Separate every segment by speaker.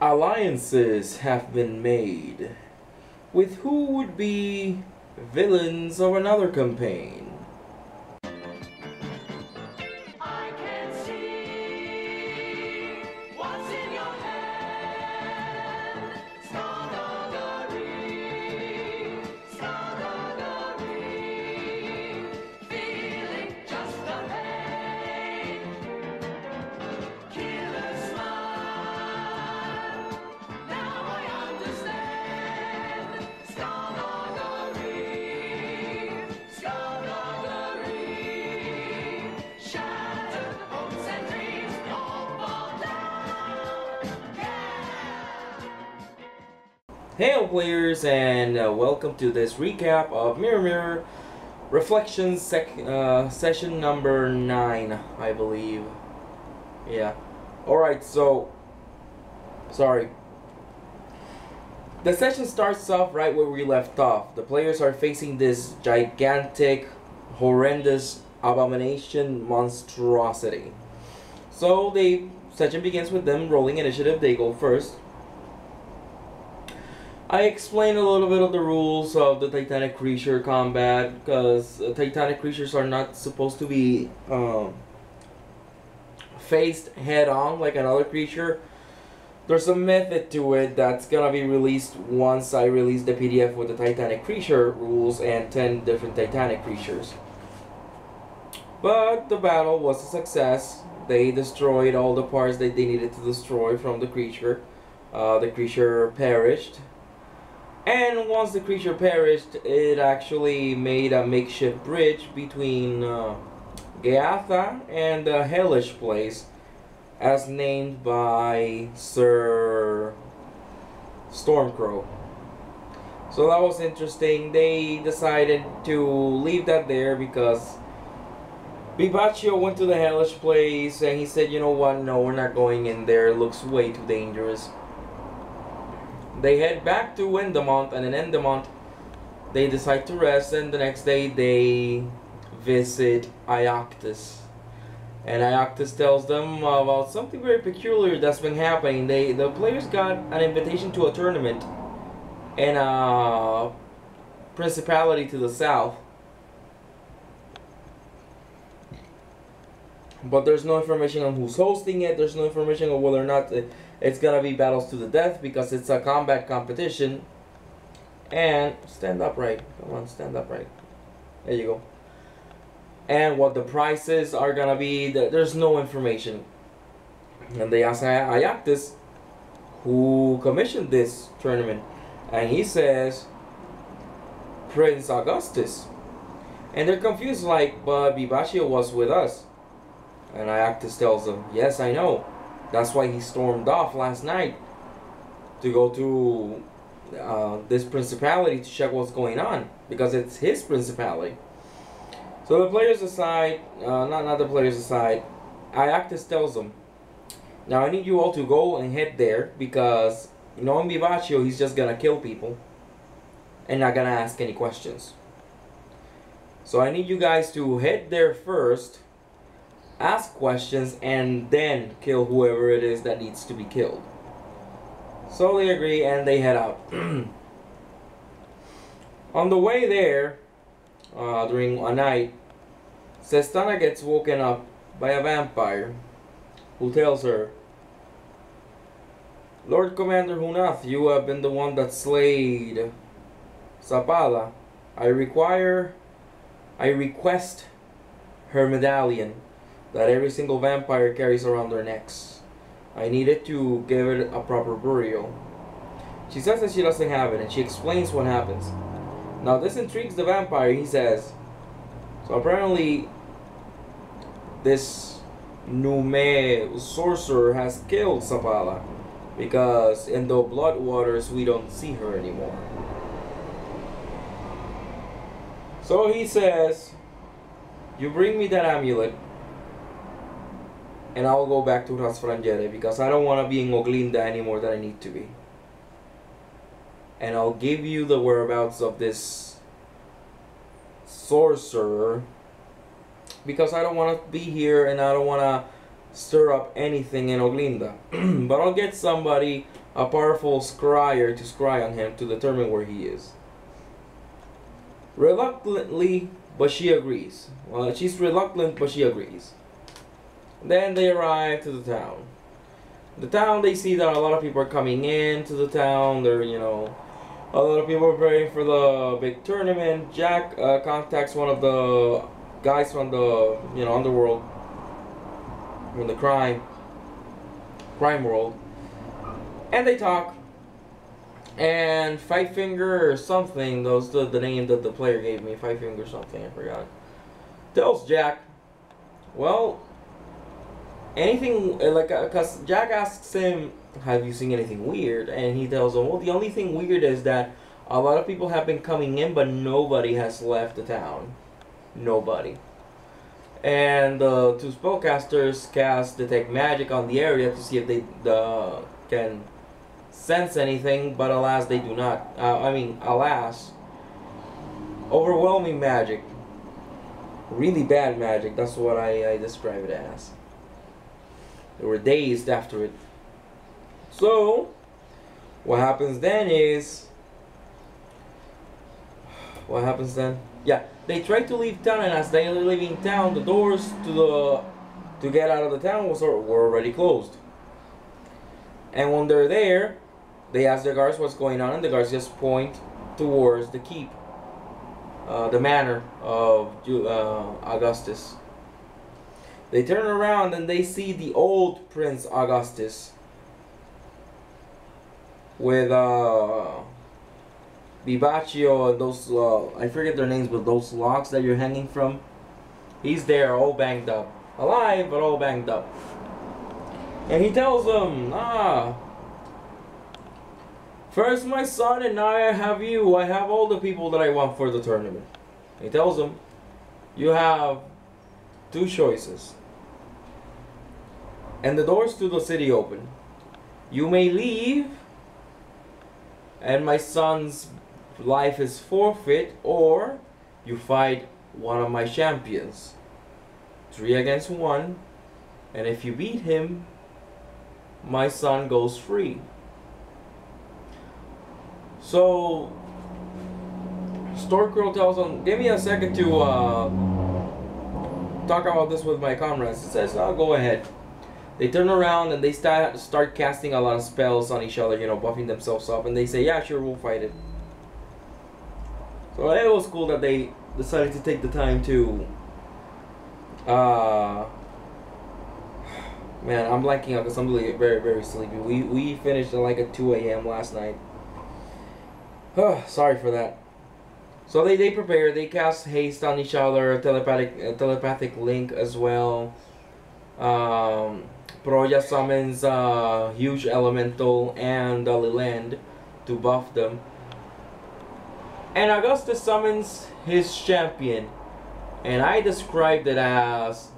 Speaker 1: Alliances have been made with who would be villains of another campaign.
Speaker 2: I can see what's in your head. Skullduggery, skullduggery, feeling just the pain. Killer smile, now I understand. Skullduggery, skullduggery, shattered hopes and dreams all fall down. Yeah!
Speaker 1: Hail players, and welcome to this recap of Mirror Mirror Reflections session number 9, I believe. Yeah. Alright, so sorry. The session starts off right where we left off. The players are facing this gigantic, horrendous abomination monstrosity. So the session begins with them rolling initiative. They go first. I explained a little bit of the rules of the titanic creature combat, because titanic creatures are not supposed to be faced head on like another creature. There's a method to it that's gonna be released once I release the PDF with the titanic creature rules and 10 different titanic creatures. But the battle was a success. They destroyed all the parts that they needed to destroy from the creature. The creature perished. And once the creature perished, it actually made a makeshift bridge between Gaatha and the hellish place, as named by Sir Stormcrow. So that was interesting. They decided to leave that there because Bibaccio went to the hellish place and he said, you know what, no, we're not going in there, it looks way too dangerous. They head back to Endemont, and in Endemont they decide to rest, and the next day they visit Iactus. And Iactus tells them about something very peculiar that's been happening. The players got an invitation to a tournament in a principality to the south. But there's no information on who's hosting it. There's no information on whether or not it's gonna be battles to the death, because it's a combat competition. And stand upright. Come on, stand upright. There you go. And what the prices are gonna be, there's no information. And they ask Iactus who commissioned this tournament, and he says Prince Augustus. And they're confused, like, but Bibaccio was with us. And Iactus tells them, yes, I know. That's why he stormed off last night to go to this principality to check what's going on, because it's his principality. So the players decide, not the players decide, Iactus tells them, now I need you all to go and head there, because knowing Bibaccio, he's just gonna kill people and not gonna ask any questions. So I need you guys to head there first, ask questions, and then kill whoever it is that needs to be killed. So they agree and they head out. On the way there, during a night, Sestana gets woken up by a vampire who tells her, Lord Commander Hunath, you have been the one that slayed Zapala. I request her medallion that every single vampire carries around their necks. I needed to give it a proper burial. She says that she doesn't have it, and she explains what happens. Now this intrigues the vampire. He says, so apparently this Nume sorcerer has killed Zapala, because in the blood waters we don't see her anymore. So he says, you bring me that amulet and I'll go back to Trasfrangere, because I don't want to be in Oglinda anymore than I need to be. And I'll give you the whereabouts of this sorcerer, because I don't want to be here and I don't want to stir up anything in Oglinda. But I'll get somebody a powerful scryer to scry on him to determine where he is. Reluctantly, but she agrees. Well, she's reluctant, but she agrees. Then they arrive to the town. The town, they see that a lot of people are coming into the town. They're, you know, a lot of people are preparing for the big tournament. Jack contacts one of the guys from the, you know, underworld, from the crime world, and they talk. And Five Finger or something, those the name that the player gave me, Five Finger something, I forgot, tells Jack, well, anything, like, cause Jack asks him, have you seen anything weird? And he tells him, well, the only thing weird is that a lot of people have been coming in, but nobody has left the town. Nobody. And the two spellcasters cast Detect Magic on the area to see if they can sense anything, but alas, they do not. Alas, overwhelming magic. Really bad magic, that's what I describe it as. They were dazed after it. So, what happens then is... What happens then? Yeah, they tried to leave town, and as they were leaving town, the doors to get out of the town were already closed. And when they're there, they ask the guards what's going on, and the guards just point towards the keep, the manor of Augustus. They turn around and they see the old Prince Augustus with Vivaccio and those, I forget their names, but those locks that you're hanging from. He's there, all banged up. Alive, but all banged up. And he tells them, first my son, and now I have you. I have all the people that I want for the tournament. He tells them, you have two choices. And the doors to the city open. You may leave, and my son's life is forfeit, or you fight one of my champions. 3 against 1, and if you beat him, my son goes free. So Stormcrow tells him, give me a second to talk about this with my comrades. He says, oh, go ahead. They turn around and they start casting a lot of spells on each other, you know, buffing themselves up, and they say, yeah, sure, we'll fight it. So it was cool that they decided to take the time to man, I'm blanking out because I'm really very, very sleepy. We finished at like at 2 a.m. last night. Sorry for that. So they prepare, they cast haste on each other, telepathic link as well. Proya summons huge elemental and Liland to buff them. And Augustus summons his champion. And I described it as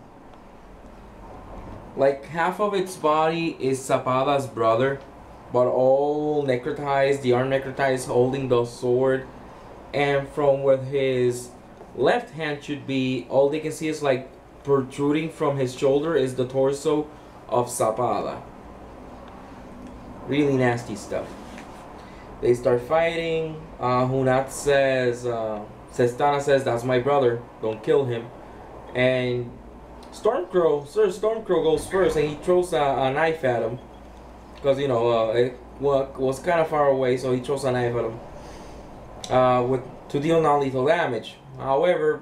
Speaker 1: like half of its body is Zapada's brother, but all necrotized, the arm necrotized, holding the sword. And from where his left hand should be, all they can see is like protruding from his shoulder is the torso of Zapada. Really nasty stuff. They start fighting. Hunat says, Sestana says, that's my brother, don't kill him. And Stormcrow goes first, and he throws a knife at him. Because, you know, it was kind of far away, so he throws a knife at him. To deal non-lethal damage. However,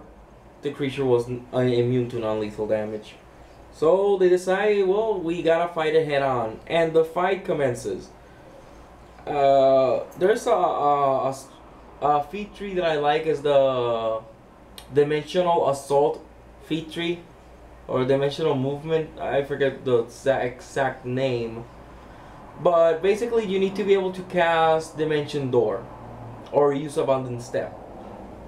Speaker 1: the creature was immune to non-lethal damage. So they decide, well, we gotta fight it head on. And the fight commences. There's a feat tree that I like, is the Dimensional Assault feat tree, or Dimensional Movement. I forget the exact name. But basically you need to be able to cast Dimension Door or use Abundant Step.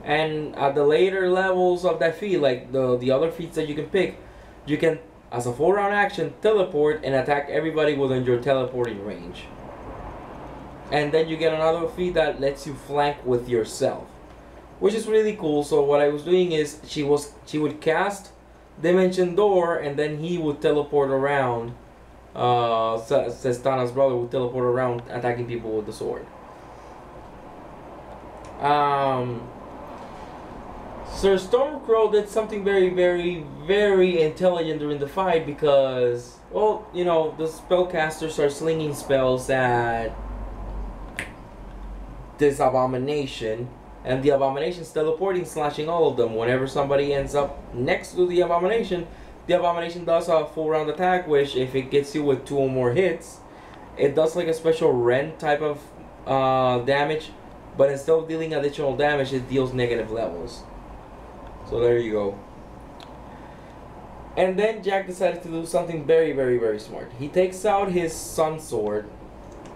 Speaker 1: And at the later levels of that feat, like the other feats that you can pick, you can, as a 4-round action, teleport and attack everybody within your teleporting range. And then you get another feat that lets you flank with yourself, which is really cool. So what I was doing is she would cast Dimension Door, and then he would teleport around Sestana's brother would teleport around attacking people with the sword. Sir Stormcrow did something very, very, very intelligent during the fight because, well, you know, the spellcasters are slinging spells at this abomination, and the abomination's teleporting, slashing all of them. Whenever somebody ends up next to the abomination does a full round attack, which if it gets you with 2 or more hits, it does like a special rend type of damage, but instead of dealing additional damage, it deals negative levels. So there you go. And then Jack decided to do something very, very, very smart. He takes out his sun sword,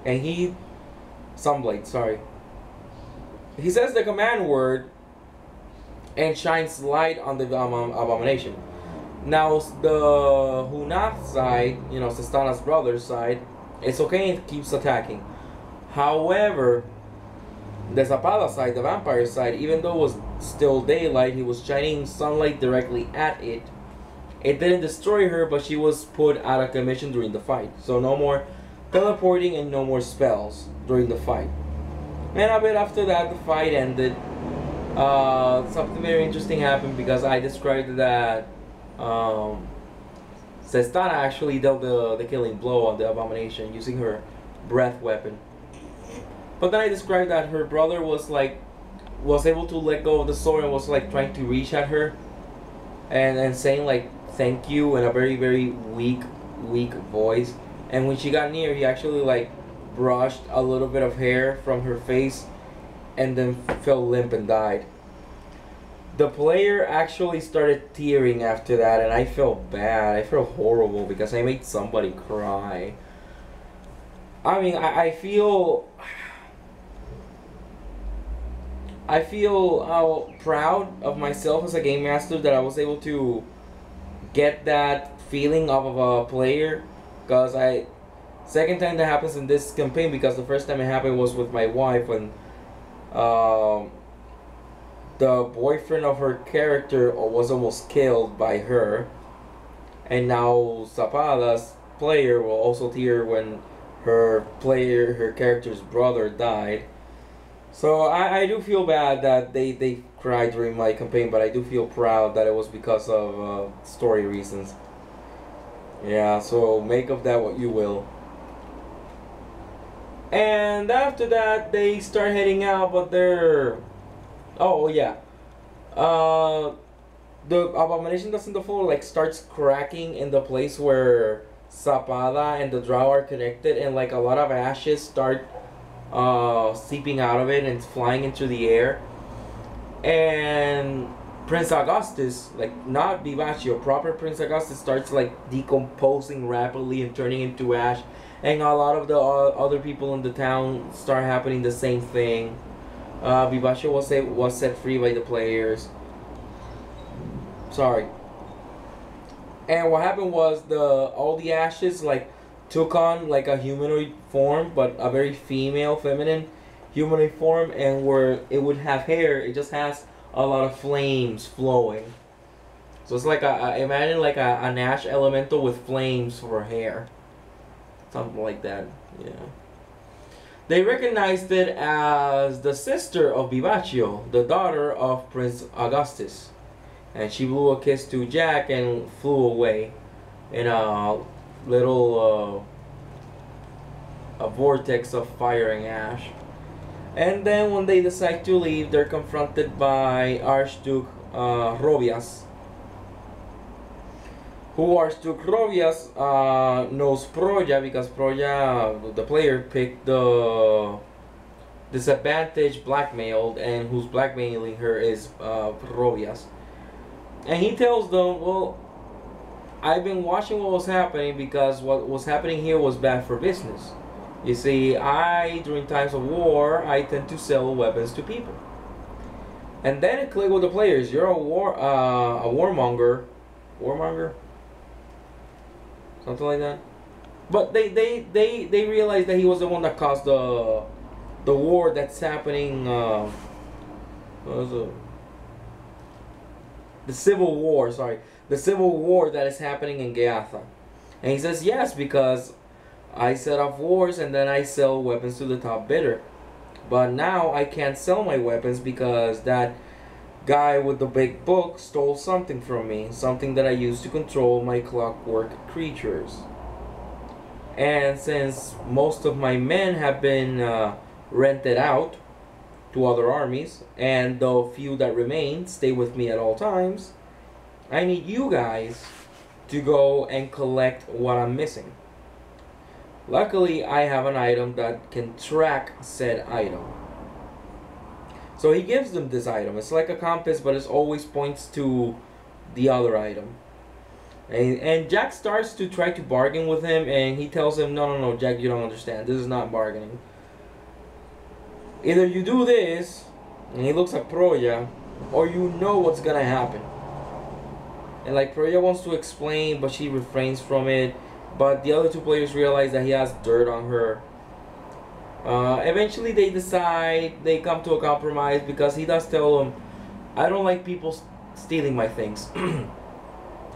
Speaker 1: and Sunblade, sorry. He says the command word and shines light on the abomination. Now the Hunath side, you know, Sestana's brother's side, it's okay, it keeps attacking. However, the Zapada side, the vampire side, even though it was still daylight, he was shining sunlight directly at it. It didn't destroy her, but she was put out of commission during the fight. So no more teleporting and no more spells during the fight. And a bit after that, the fight ended. Something very interesting happened because I described that Sestana actually dealt the killing blow on the abomination using her breath weapon. But then I described that her brother was able to let go of the sword and was like trying to reach at her and saying like thank you in a very, very weak voice. And when she got near, he actually like brushed a little bit of hair from her face and then fell limp and died. The player actually started tearing after that, and I felt bad. I felt horrible because I made somebody cry. I mean, I feel proud of myself as a game master that I was able to get that feeling of a player, because second time that happens in this campaign, because the first time it happened was with my wife when the boyfriend of her character was almost killed by her, and now Zapada's player will also tear when her character's brother died. So I do feel bad that they cried during my campaign, but I do feel proud that it was because of story reasons. Yeah, so make of that what you will. And after that, they start heading out, but they're... Oh, yeah. The abomination that's in the floor, like, starts cracking in the place where Zapada and the drow are connected, and, like, a lot of ashes start seeping out of it and flying into the air. And Prince Augustus, like, not Vivaccio, proper Prince Augustus starts, like, decomposing rapidly and turning into ash. And a lot of the other people in the town start happening the same thing. Vivaccio was set free by the players. Sorry. And what happened was all the ashes like took on like a humanoid form, but a very feminine humanoid form, and where it would have hair, it just has a lot of flames flowing. So it's like imagine like an ash elemental with flames for hair. Something like that, yeah. They recognized it as the sister of Vivaccio, the daughter of Prince Augustus. And she blew a kiss to Jack and flew away in a little a vortex of fire and ash. And then when they decide to leave, they're confronted by Archduke Robias. Who Archduke Robias knows Proja, because Proja, the player, picked the disadvantaged blackmailed, and who's blackmailing her is Robias. And he tells them, well, I've been watching what was happening because what was happening here was bad for business. You see, during times of war, I tend to sell weapons to people. And then it clicked with the players. You're a warmonger. Warmonger? Something like that. But they realized that he was the one that caused the war that's happening. What was it? The civil war. Sorry, the civil war that is happening in Gaatha. And he says yes, because I set off wars and then I sell weapons to the top bidder. But now I can't sell my weapons because that guy with the big book stole something from me, something that I use to control my clockwork creatures. And since most of my men have been rented out to other armies, and the few that remain stay with me at all times, I need you guys to go and collect what I'm missing. Luckily, I have an item that can track said item. So he gives them this item. It's like a compass, but it always points to the other item. And Jack starts to try to bargain with him, and he tells him, no, Jack, you don't understand. This is not bargaining. Either you do this, and he looks at Proya, or you know what's gonna happen. And like Proya wants to explain, but she refrains from it. But the other two players realize that he has dirt on her. Eventually they decide, they come to a compromise, because he does tell them, I don't like people stealing my things.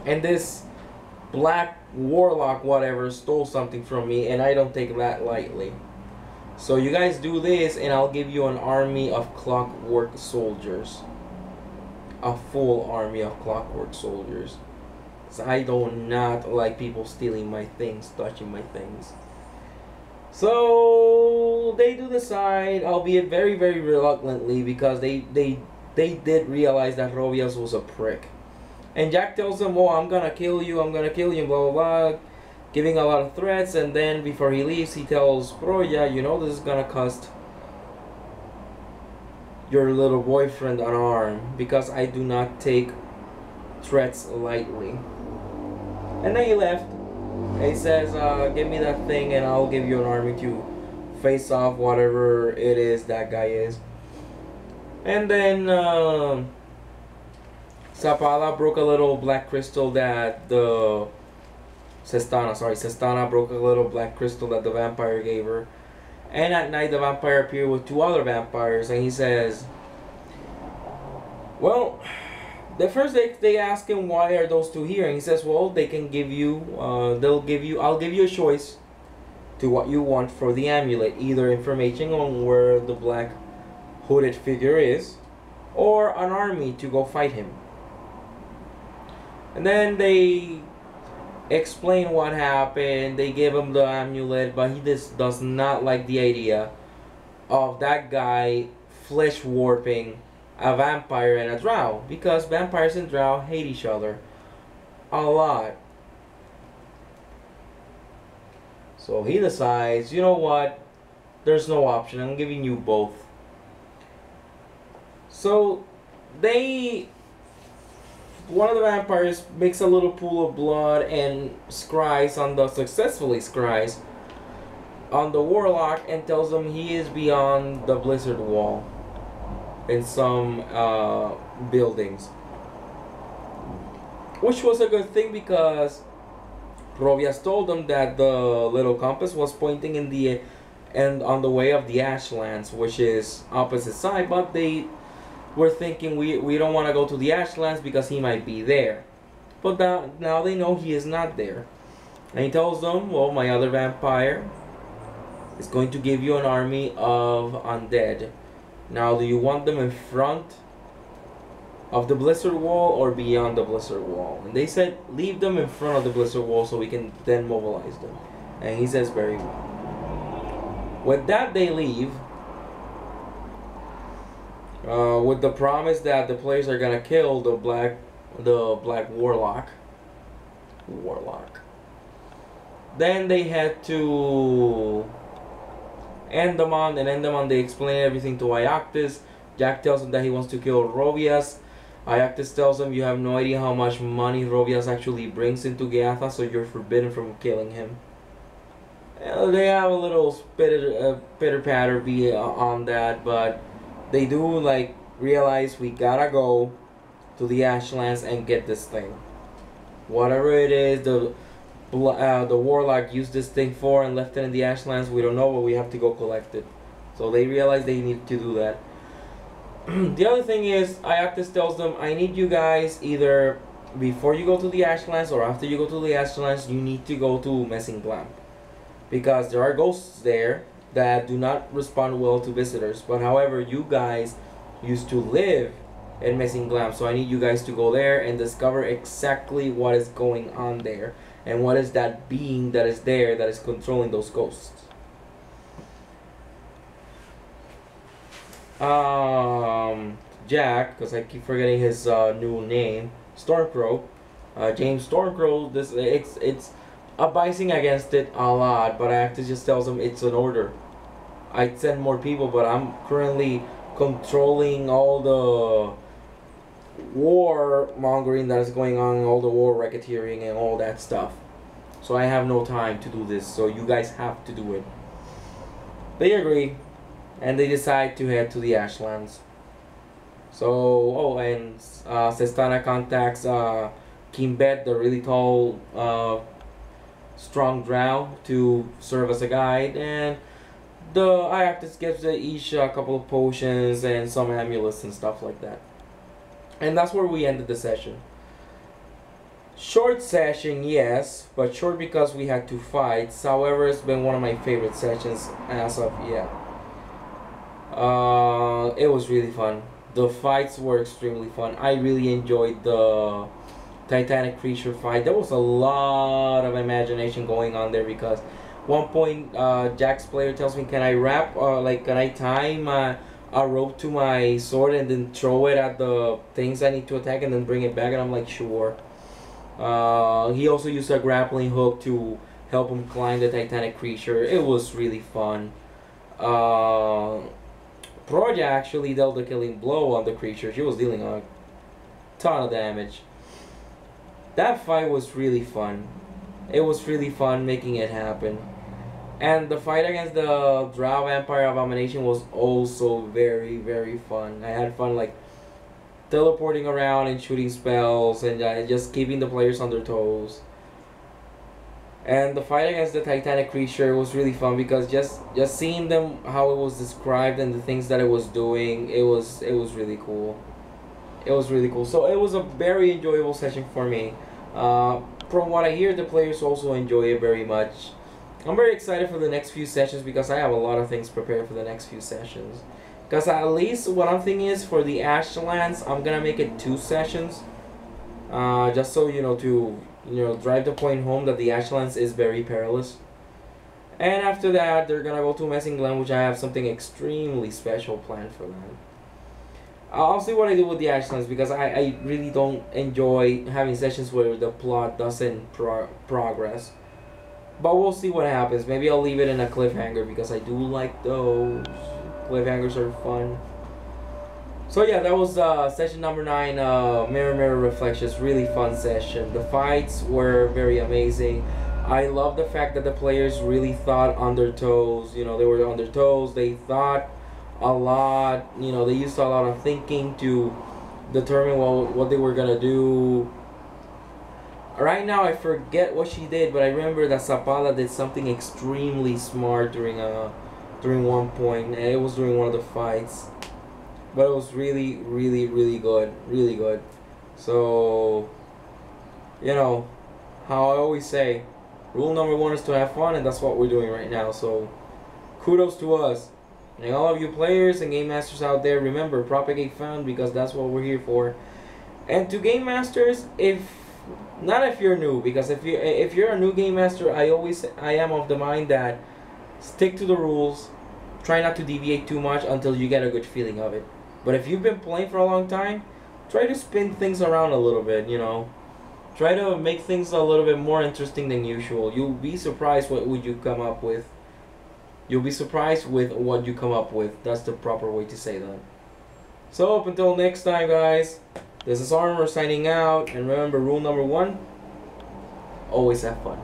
Speaker 1: And this black warlock whatever stole something from me, and I don't take that lightly. So you guys do this, and I'll give you an army of clockwork soldiers. A full army of clockwork soldiers. So I do not like people stealing my things, touching my things. So they do decide, albeit very, very reluctantly, because they did realize that Robias was a prick. And Jack tells them, oh, I'm gonna kill you, blah, blah, blah, giving a lot of threats. And then before he leaves, he tells Proya, you know this is gonna cost your little boyfriend an arm, because I do not take threats lightly. And then he left. And he says, give me that thing and I'll give you an army to face off whatever it is that guy is. And then Zapala broke a little black crystal that the Sestana broke a little black crystal that the vampire gave her. And at night the vampire appeared with two other vampires, and he says, well, the first they ask him why are those two here, and he says, well, they can give you, I'll give you a choice to what you want for the amulet, either information on where the black hooded figure is, or an army to go fight him. And then they explain what happened. They give him the amulet, but he just does not like the idea of that guy flesh warping a vampire and a drow, because vampires and drow hate each other a lot. So he decides, you know what, there's no option, I'm giving you both. So one of the vampires makes a little pool of blood and successfully scries on the warlock and tells him he is beyond the blizzard wall in some buildings. Which was a good thing, because Rovias told them that the little compass was pointing on the way of the Ashlands, which is opposite side, but they were thinking we don't want to go to the Ashlands because he might be there. But now they know he is not there. And he tells them, well, my other vampire is going to give you an army of undead. Now, do you want them in front of the blizzard wall or beyond the blizzard wall? And they said, leave them in front of the blizzard wall so we can then mobilize them. And he says, very well. With that, they leave. With the promise that the players are gonna kill the black warlock. Then they head to Endaman, and Endaman they explain everything to Iactus. Jack tells him that he wants to kill Rovias. Iactus tells him you have no idea how much money Rovias actually brings into Gaatha, so you're forbidden from killing him. They have a little pitter-patter on that, but they do like realize we gotta go to the Ashlands and get this thing. Whatever it is, the warlock used this thing for and left it in the Ashlands, we don't know, but we have to go collect it. So they realize they need to do that. The other thing is, Iactus tells them, I need you guys either before you go to the Ashlands or after you go to the Ashlands, you need to go to Messing Glamp. Because there are ghosts there that do not respond well to visitors. But however, you guys used to live in Messing Glamp, so I need you guys to go there and discover exactly what is going on there. And what is that being that is there that is controlling those ghosts. Jack, because I keep forgetting his new name, Stormcrow, James Stormcrow. It's advising against it a lot, but I have to just tell them it's an order. I'd send more people, but I'm currently controlling all the war mongering that is going on, all the war racketeering and all that stuff. So I have no time to do this. So you guys have to do it. They agree. And they decide to head to the Ashlands. So, oh, and Sestana contacts Kimbet, the really tall, strong drow, to serve as a guide. And the Iactus gives each a couple of potions and some amulets and stuff like that. And that's where we ended the session. Short session, yes, but short because we had 2 fights. However, it's been one of my favorite sessions as of yet. It was really fun. The fights were extremely fun. I really enjoyed the Titanic creature fight. There was a lot of imagination going on there because one point Jack's player tells me, can I wrap, can I tie a rope to my sword and then throw it at the things I need to attack and then bring it back? And I'm like, sure. He also used a grappling hook to help him climb the Titanic creature. It was really fun. Proja actually dealt a killing blow on the creature. She was dealing a ton of damage. That fight was really fun. It was really fun making it happen. And the fight against the Drow Vampire Abomination was also very, very fun. I had fun like teleporting around and shooting spells and just keeping the players on their toes. And the fight against the Titanic creature was really fun because just seeing them, how it was described and the things that it was doing, it was really cool. It was really cool. So it was a very enjoyable session for me. From what I hear, the players also enjoy it very much. I'm very excited for the next few sessions because I have a lot of things prepared for the next few sessions. Because at least what I'm thinking is for the Ashlands, I'm gonna make it 2 sessions. Just so to drive the point home that the Ashlands is very perilous. And after that, they're gonna go to Messing Glen, which I have something extremely special planned for them. I'll see what I do with the Ashlands because I really don't enjoy having sessions where the plot doesn't progress. But we'll see what happens. Maybe I'll leave it in a cliffhanger because I do like those. Cliffhangers are fun. So yeah, that was session number 9, Mirror Mirror Reflections. Really fun session. The fights were very amazing. I love the fact that the players really thought on their toes. They were on their toes. They thought a lot. They used a lot of thinking to determine what they were gonna do. Right now, I forget what she did, but I remember that Zapala did something extremely smart during one point. And it was during one of the fights. But it was really, really, really good. Really good. So, how I always say, rule number 1 is to have fun, and that's what we're doing right now. So, kudos to us. And all of you players and game masters out there, remember, propagate fun because that's what we're here for. And to game masters, not if you're new, because if you're a new game master, I am of the mind that stick to the rules. Try not to deviate too much until you get a good feeling of it. But if you've been playing for a long time, try to spin things around a little bit, Try to make things a little bit more interesting than usual. You'll be surprised what would you come up with. You'll be surprised with what you come up with. That's the proper way to say that. So up until next time, guys, this is ARMR signing out. And remember, rule number 1, always have fun.